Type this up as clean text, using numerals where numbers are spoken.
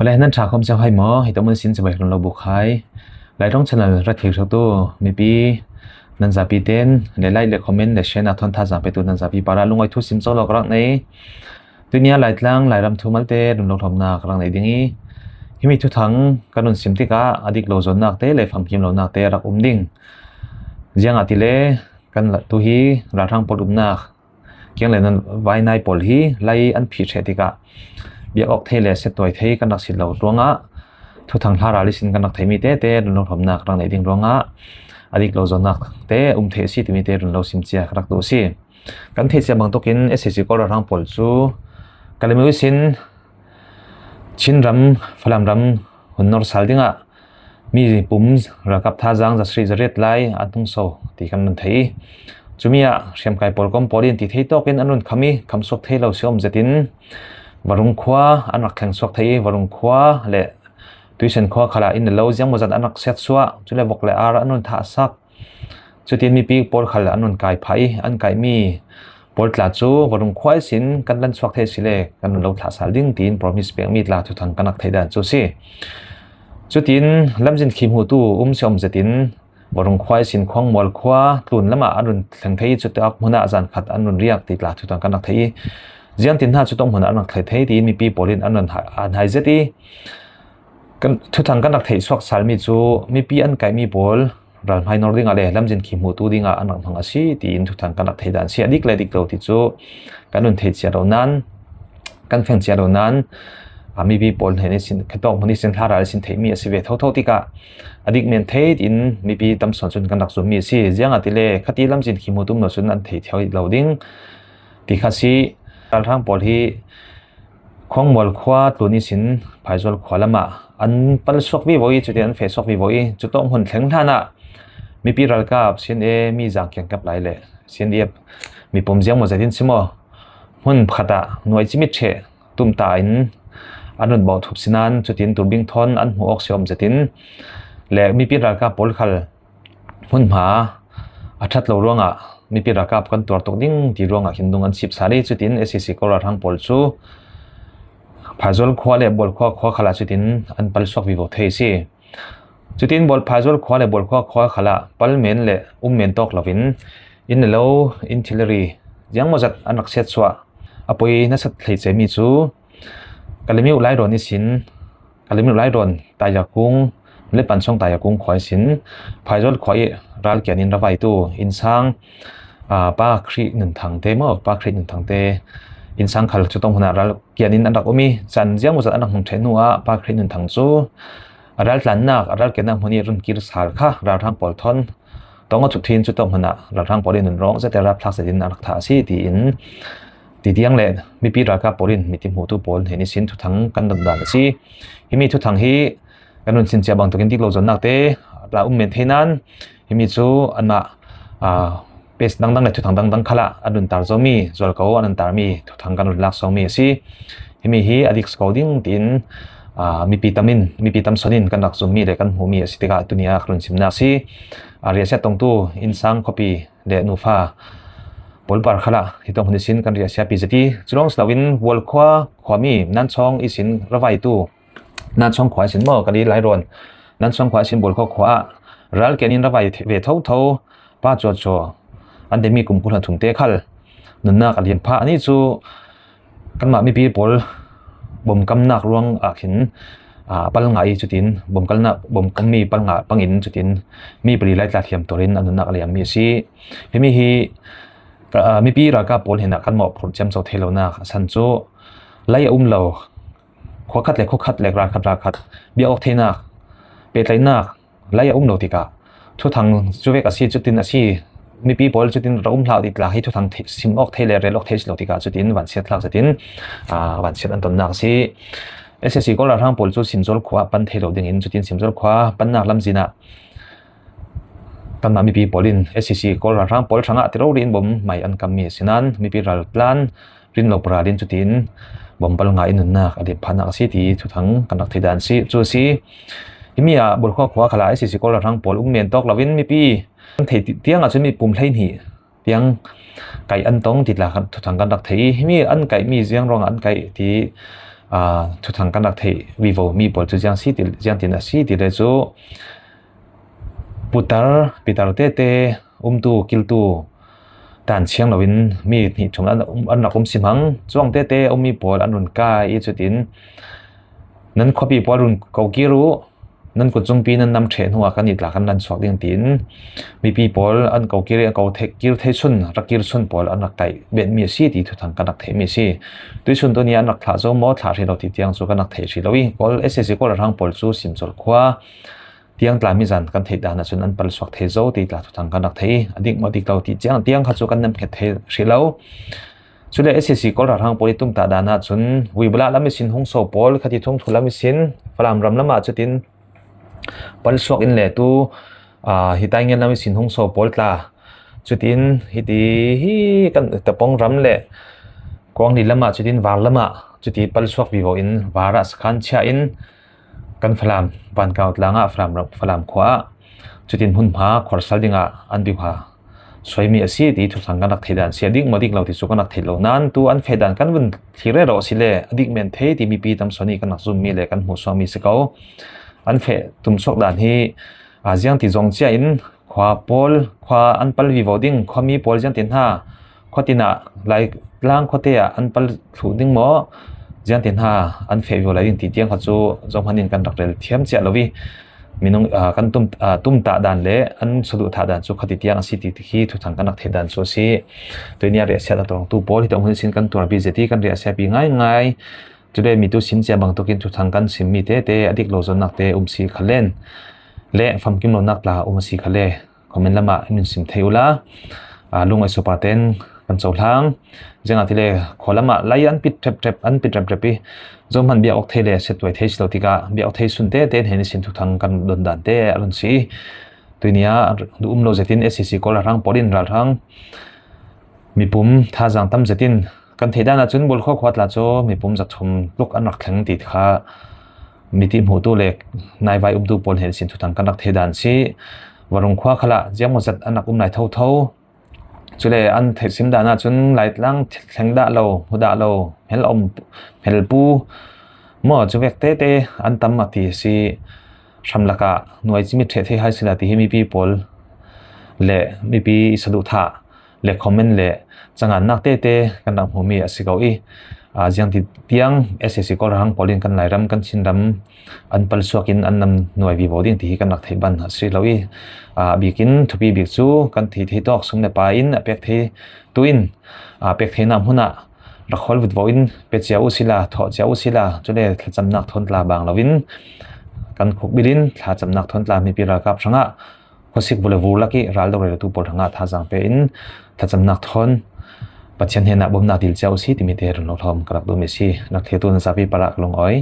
后来นั้น查คอมเซลให้หมอให้ต้องมันสินจะไปลงเราบุกให้หลายต้องชนะรัฐเขียวตัวมีปีนันจะปีเต้นในไล่เลคอมเมนต์ในเชนอาทอนท่าจะไปตัวนันจะปีปาราลงไว้ทุกสิมโซลกรักในตัวนี้หลายตั้งหลายรำทุมัลเต้ลงลงทำนากรักในดิ้งนี้ที่มีทุกทั้งการนุนสิมติกาอดีตโลจนนักเต้เลยฟังพิมพ์โลนักเต้รักดิ้งยังอาทิเลกันตัวฮีรัฐทางปอดุมนักเกี่ยงเลยนั้นไว้ในปอลฮีไล่อันผิดเชติกาเบียออกเทเลเสตัวเทกันนักสิเหล่าตัวงะทุกทางท่าราลิสินกันนักเทมีเต้ลงลงทำนักรักในดิ้งตัวงะอดีตเราจะนักเตะเทสิที่มีเตะรุ่นเราสิมเจียรักตัวสิกันเทสิบางตัวกินเอสซีก็เราทางปอลซูกันเลยมีสินชินรำฟลามรำหุ่นนอร์สัลดิงะมีปุ่มระกับท่าจังจะสรีจะเรียดไล่อันทุ่งโซที่กันนันเทจูมีอะเชียมไก่ปอลก็ปอลินที่เทตัวกินอันนู้นคำมีคำสวกเทเราเชื่อมจะตินวารุงขวาอันนักแข่งสวกเทวารุงขวาเละตุยเชนข้อขลาอินเดลล์ยังมาจัดอันนักเซตซัวจุดเลวกเลอาร์อันนั้นท่าซักจุดที่มีปีกปอลขลาอันนั้นไก่ไผ่อันไก่มีปอลตลาจูวารุงควายสินกันลันสวักเทสิเลกันเราท่าสาดิ้งตีนพร้อมมีสเปียงมีตลาทุทังกันนักไทยดันจูซีจุดที่ลำจินคิมหูตูเชื่อมจัดตินวารุงควายสินควงมอลควาตุนละมาอันนั้นแข่งไทยจุดที่อักมุนาอาจารย์ขัดอันนั้นเรียกติดตลาทุทังกันนักไทยยังตินท่าจุดต้องมุนาอันนักไทยที่มีปีปอลินอันนั้นอันไฮเซตีกันทุกทางกันนักเทศสวกสารมีจูมีปีอันไก่มีบอลรันไฮนอร์ดิ้งอะไรลำจินขีมูตูดิ้งอันนักพังอาชีตีนทุกทางกันนักเทศดันเสียดิกเลยดิกเราที่จูกันนุนเทศเสียเรานั้นกันแฝงเสียเรานั้นมีปีบอลเห็นสินแค่ต้องมันนี่สินท่าอะไรสินเทมีสิเวทเท่าที่กะอดีตเมนเทศอินมีปีตำสอนจนกันนักสุมีสิยังอัติเลขัดลำจินขีมูตุมเราสุนันเทศเท่าเราดิ้งที่ข้าศึกการทางบอลที่ของมอลขวาตัวนี้สินภายจอลขวาละมาอันปัลสวกวิวอยจุดที่อันเฟสวกวิวอยจุดต้องหุ่นแข็งท่านะมีปีรัลกับเสียนมีจากเกี่ยงกับหลายเลยเสียนเดียบมีปุ่มเสียงหมดใจดินสิมอหุ่นขัดหน่วยจิมิเชตุ่มตาอินอันนั้นบอกทุบสินันจุดที่ตุ่มบิงทอนอันหัวออกเสียมใจดินและมีปีรัลกับปอลขัลหุ่นหาอัดเราร่วงมีปีรัลกับกันตัวตกดิ้งที่ร่วงหินดงอันสิบสารีจุดที่เอสซีก็รัทางปอลซูพายจอลขวาเล่บอลขวาขลาจุดที่อันปัลสวกวิวเทสิจุดที่บอลพายจอลขวาเล่บอลขวาขลาปัลเมนเล่เมนตอกลาวินอินเลวอินทิลเลอรียังมาจัดอันนักเซตสวะอภัยนักเซตไหลเจมิจูกัลมิวไลรอนนิสินกัลมิวไลรอนตายากุงเล่ปันช่องตายากุงขวายสินพายจอลขวายรัลเกียนินระไวตูอินซังป้าครีหนึ่งทางเตมอป้าครีหนึ่งทางเตอินสังขลจุดต้องหันรัลเกียนินอันดักอมีจันยังมุจัดอันดักของเทนัวปากครินทั้งจูรัลหลันนักรัลเกียนักมันนี่รุ่นกิรสาลค่ะรัลทางปอลทอนต้องเอาจุดทิ้งจุดต้องหันรัลทางปอลินร้องจะแต่รับพลักษณ์ดินอันดักท่าซีตีอินตีเดียงเล่มีปีรัลกับปอลินมีทีมหูตุปอลเห็นสินทุกทั้งกันดันดันซีฮิมีทุกทั้งฮีกันนุ่นสินเจียบางตัวกินที่เราจนนักเตะเราเมนเทนันฮิมีจูอันน่ะเปสดังๆเลยทุกทางดังๆขละอันนั้นตาร์จอมีจอลเขาอันนั้นตาร์มีทุกทางกันรักสองมีสิมีฮีอดีตสกอดิ้งตินมีปีตามินมีปีตามสนินกันรักสองมีเลยกันหูมีสิติกาตัวนี้ครุนสิมนาสิเรียเซตตรงตู้อินซังคอปีเดนูฟาบอลปาร์ขละที่ต้องหุ่นสินกันเรียเซปีจที่จุลองสลาวินวอลขวามีนั่นช่องอิสินระไวตู้นั่นช่องขวาสินมอกันดีหลายรอนนั่นช่องขวาสินบอลขวารัลเกนินระไวเวทเท่าป้าจออันเดมีกลุ่มพลถุงเตะขัลนุนนักเรียนพระนี่จูกันมามีปีบอลบ่มกำนักรวงหินปัลงาจุดอินบ่มกันนักบ่มกันมีปัลงาปังอินจุดอินมีปริไลท์ลาเทียมตัวรินอันนุนนักเรียนมีสิมีฮีมีปีรักกับบอลเห็นนักกันหมอบผลจำโซเทโลนักสันจูไล่เราขวาคัดเล็กขวาคัดเล็กราคัดเบียออกเทนักเปตไลนักไล่เราติกาทุกทางจูเวกอาศัยจุดอินอาศัยมีปีบอลจุดที่เราหลาดิกลาให้ทุกทางซิมออกเทเลเรลอกเทสโลติกาจุดที่วันเสียหลักจุดที่วันเสียอันต้นนักสิเอสซีก็เราทางบอลจุดซิมโซลขวาปันเทโลดิ่งจุดที่ซิมโซลขวาปันนักลำจีน่ะตั้งแต่มีปีบอลินเอสซีก็เราทางบอลช่างอัตโรลินบ่มไม่อันกำมีสินั้นมีปีรัลพลันรินโลปราดินจุดที่บ่มปัลงาอินุนนักอดีตพันนักสิที่ทุกทางกันนักเทดันสิจุดสิมีบอลขวาขลาเอสซีก็เราทางบอลเมียนตอกลาวินมีปีเที่ยงอาจจะมีปุ่มเล่นหีเที่ยงไก่อันต้องติดละครับทุกทางการดักทีมีอันไก่มีเสียงรองอันไก่ที่ thu thang kan rak thei vivo mi pol chu jang si til jang tin a si ti le chu putar pitar te tu kil tu tan chiang lovin mi ni thum an rak simhang chuang te mi pol an run ka I chutin nan khopi pol run ko kiru nan ko chung pi nan nam the nuwa kan itla kan nan swak ding tin mi pi pol an ko kir ko the kir the chun rakir chun pol an rak tai ben mi si ti thu thang kan rak the mi si tu chun to ni an rak thla zo mo thla ri lo ti tiang chu kan rak the ri lowi kol ssc kol rang pol chu sim chol khwa tiang tla mi zan kan thei da na chun an pal swak the zo ti tla thu thang kan rak thei adik mo dik lo ti chang tiang kha chu kan nam khe the ri lo chule ssc kol rang pol tum ta da na chun wi bla lam sin hong so pol khati thong thula mi sin falam ram lama chutin pal swak in le tu hitai ngen lam sin hong so pol tla chutin hi kan tapong ram le kong ni lama chutin war lama chuti pal swak vivo in wara skhan cha in kan falam ban kaut langa falam khwa chutin hun pha khor sal dinga an bi pha soimi asi ti thu sang kanak theidan sia dik modik lo ti chu kanak theilo nan tu an fedan kan bun thire ro sile adik men the ti mi pi tam soni kanak zum mi le kan mu so mi se ko an fe tum sok dan hi ajiang ti zong chia in khwa pol khwa an pal vivo ding khomi pol jang tin ha khotina lai lang khote an pal thu ding mo jang tin ha an fe vivo lai ti tiang kha chu zong hanin kan rak rel thiam chia lowi minung kan tum ta dan le an sulu tha dan chu khati tiang si ti hi thu thang kanak the dan chu si toinia re sia tong tu pol hi tong hun sin kan tur bi jeti kan re sia pi ngai today mi tu sim che bang to kin thu thang kan sim mi te adik lo zon nak te si khalen le fam kim lo nak la si khale comment lama min sim theula lung ai sopaten kan chawlang jenga thile kholama lai an pit trep an pit trep pi zom han bia ok thele setwai thei slo tika bia ok thei sun te hen sin thu thang kan don dan te alon si tuinia lo zetin ssc kol rang porin ral rang mi pum tha jang tam zetin kan theda na chun bol kho khwat la cho mi pum za thum luk an rak thleng ti kha mi ti mu tu le nai vai tu pol hen sin thu thang kan rak thedan si warung khwa khala jemo zat anak nai tho chule an the sim da na chun lait lang thleng da lo huda lo hel pu mo chuwek te an tam ma ti si samlaka nuai chimi the hai sila ti mi pi pol le mi pi sadu tha le comment le changan nak te kan dang humi asigau I jiang ti tiang ssc kol rang polin kan lairam kan chinram an pal suakin an nam nuai vivo ding ti kan rak thei ban sri lawi bikin thupi bik chu kan thi tok sum ne pa in apek the tuin apek the nam huna rakhol vut voin pe chiau sila tho chiau sila chule thacham nak thon tla bang lovin kan khuk bilin thacham nak thon tla mi pi ra kap sanga khosik bole vurlaki ral do re tu pol thanga thajang pe in thacham nak thon pathian hena bomna dil chau si timi te ron lom karak do mi si nak the tu na sapi parak long oi